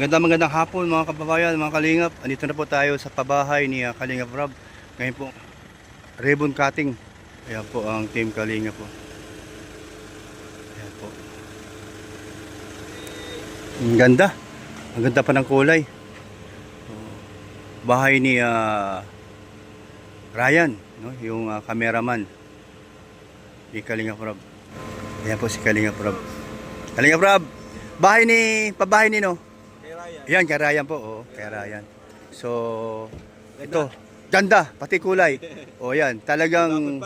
Magandang hapon mga kababayan, mga kalingap. Andito na po tayo sa pabahay ni Kalingap Rob. Ngayon po, ribbon cutting. Ayan po ang team Kalingap po. Ayan po. Ang ganda. Ang ganda pa ng kulay. Bahay ni Ryan, no? Yung cameraman ni Kalingap Rob. Ayan po si Kalingap Rob. Kalingap Rob, pabahay ni no? Yan, kay Ryan po. Oo, kay Ryan. So, ito. Ganda, pati kulay. O yan, talagang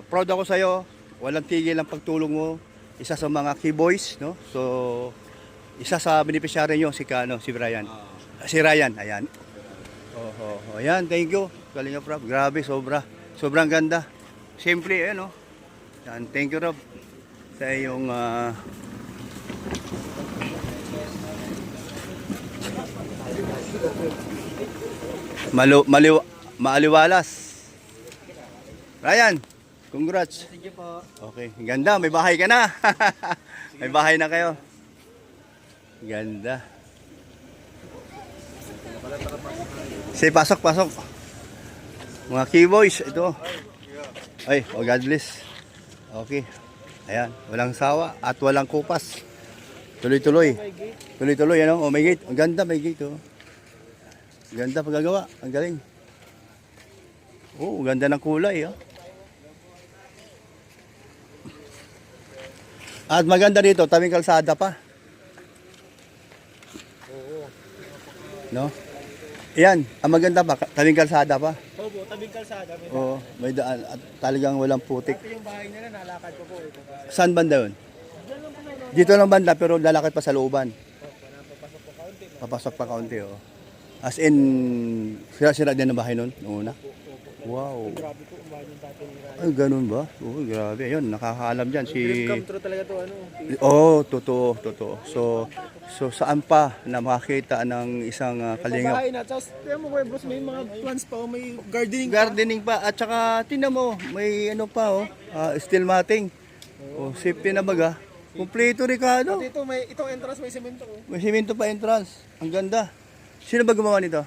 proud ako sa'yo. Walang tigil ang pagtulong mo. Isa sa mga key boys, no? So, isa sa beneficiary nyo, si Ryan. Si Ryan, ayan. Ayan, thank you. Kalingap Rob, grabe, sobrang ganda. Simple, ayan, no? Yan, thank you, Rob. Sa iyong maaliwalas. Ryan, congrats. Thank you po. Okay, ganda, may bahay ka na. May bahay na kayo. Ganda. Say, pasok. Mga keyboys, ito. Ay, oh God bless. Okay. Ayan, walang sawa at walang kupas. Tuloy-tuloy, ano? Oh, may gate. Ang ganda, may gate, oh. Ganda pagagawa. Ang galing. Oh, ganda ng kulay, oh. At maganda dito, tabing kalsada pa. No? Yan, ang maganda pa, tabing kalsada pa. Opo, tabing kalsada. Oo, may daan at talagang walang putik. Ito yung bahay nila, nalakad ko po. Saan banda yun? Dito lang banda pero lalakad pa sa looban. Papasok po kaunti. Papasok pa kaunti, oh. As in, sira-sira din ang bahay nun, noong una. Wow. Grabe po, ang bahay yung dati ni Ryan. Ay, ganun ba? Oo, grabe. Ayun, nakakaalam dyan. Dream come true talaga to, ano? Oo, totoo. So saan pa na makakita ng isang kalingap? Bahay na, tapos tiyan mo Kuya Bruce, may mga plants pa, may gardening pa. Gardening pa at saka tingnan mo, may ano pa, steel matting. Oh, safety na baga. Kumpleto Ricardo. Dito, itong entrance may semento. May simento pa entrance. Ang ganda. Sino ba gumawa nito?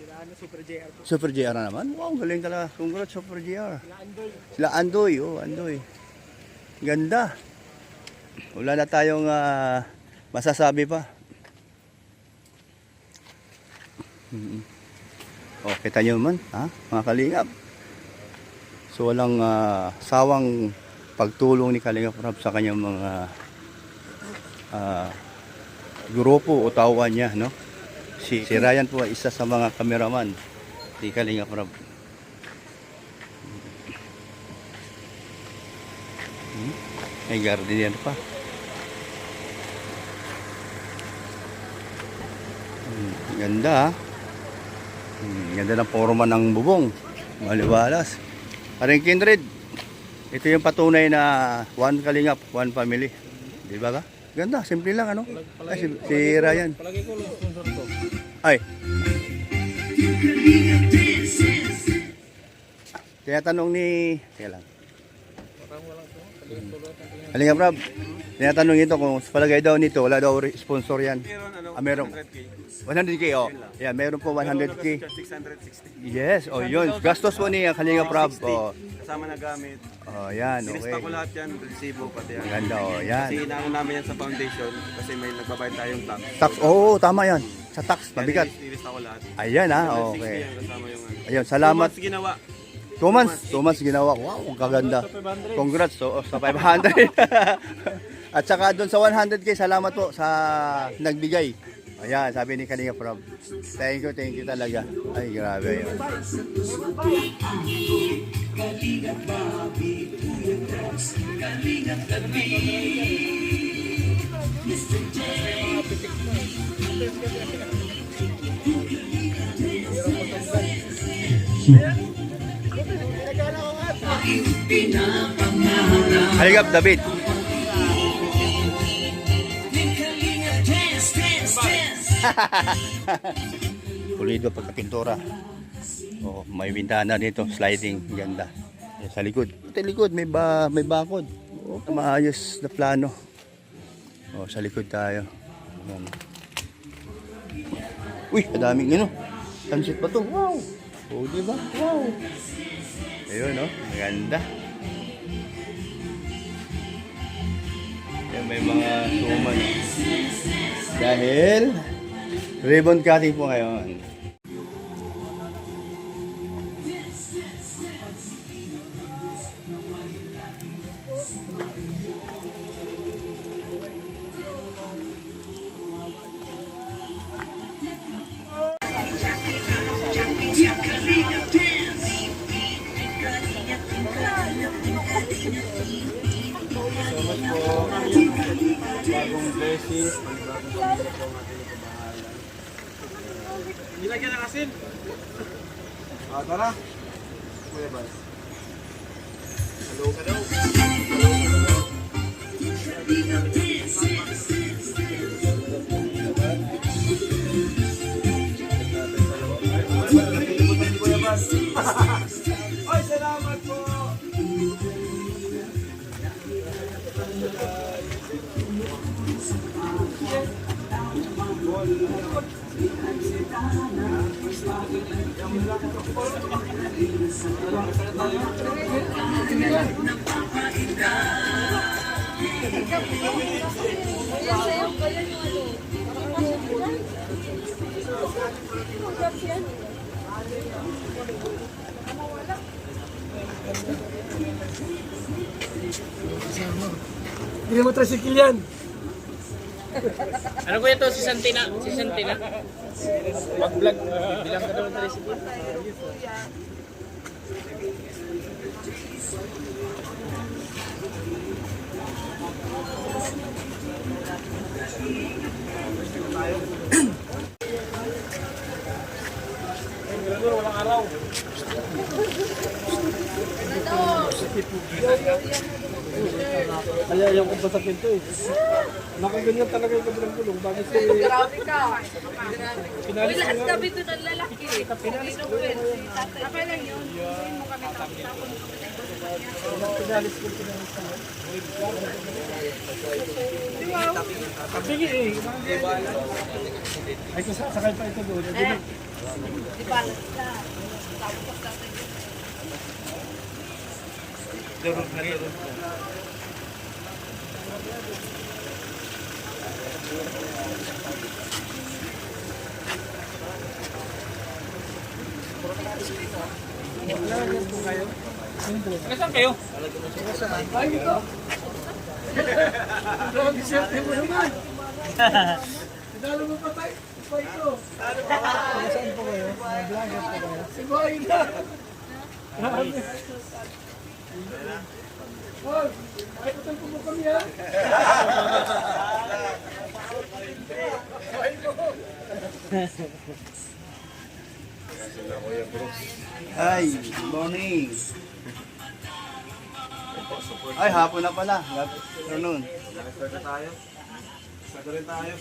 Sila Super JR po. Super JR na naman. Wow, galing talaga. Congrats, Super JR. Sila Andoy. Sila Andoy, oh, Andoy. Ganda. Wala na tayong masasabi pa. Oh, kita nyo naman, mga kalingap. So, walang sawang pagtulong ni Kalingap Rob sa kanyang mga grupo o tauhan niya, no? Si Ryan po ay isa sa mga cameraman ni Kalingap Rob. May garden pa. Ganda, ganda ng forma ng bubong. Maliwalas. Parang kindred. Ito yung patunay na one kalingap, one family. Di ba ba? Ganda, simple lang, ano? Ay, si Ryan. Palagi ko lang sponsor to. Ay. Tinatanong ni... Kaya lang. Parang walang to. Kalingap Rob, tinatanong ito kung sa palagay daw nito, wala daw sponsor yan. Meron. 100K, oh. Yeah, meron po 100K. 660. Yes, oh yun. Gastos po ni Kalingap Rob. Oh. Kasama na gamit. Oh, yan, okay. Sinista ko lahat yan, resibo pati yan. Ganda, oh, yan. Kasi inaano namin yan sa foundation kasi may nagbabayad tayong tax. Tax, oo, tama yan. Sa tax, mabigat. Nilista ko lahat. Ayan, 160 okay. yan kasama yung ano. Ayun, salamat. 2 months ginawa. 2 months ginawa. Wow, ang kaganda. Congrats, sa 500. At saka doon sa 100K, salamat po sa nagbigay. Ayan, sabi ni Kalingap Rob. Thank you talaga. Ay, grabe yun. Kalingap David. Pulido pagkapintura. Oh, may bintana dito, sliding, ganda. Yan, sa likod. Sa likod may bakod. Oh, maayos na plano. Oh, sa likod tayo. Yan. Uy, kadaming ano. Sunset pa to. Wow. Oh, di ba? Wow. Ayun, no? Maganda. Ayan, may mga suman. Dahil ribbon cutting po ngayon. Bagong blessings, panibagong pamilya po ang ating kabahalan. Nilagyan ng asin. Tara. Kuya Bas. Hello ka daw. Ay, salamat po. Hindi mo tricycle yan. Ano ko ito? Si Santina? Si Santina? Mag-vlog. Bilang ka daw ng recipe. Walang araw. Kaya ayaw kong basakin to eh. Nakaganyan talaga yung kabilang gulong. Bakit si... Grabe ka. Pinalis ko Lahat nga. kami doon ang lalaki. Hindi na pwede. Okay lang yun. Hindi mo kami tapos-tapos. Pinalis ko. Sige eh. Ay, sakay pa ito doon. Di ba? Tapos natin. Nasaan kayo? Grabe siya. Mo naman. Dalo mo pa tayo. Pa ito. Saan po kayo? Vlogger po kayo? Si Boy na. Grabe. Hoy, ay patay po mo kami ha. Ay, good morning. Ay, hapon na pala. Good afternoon. Start na tayo. Start na rin tayo.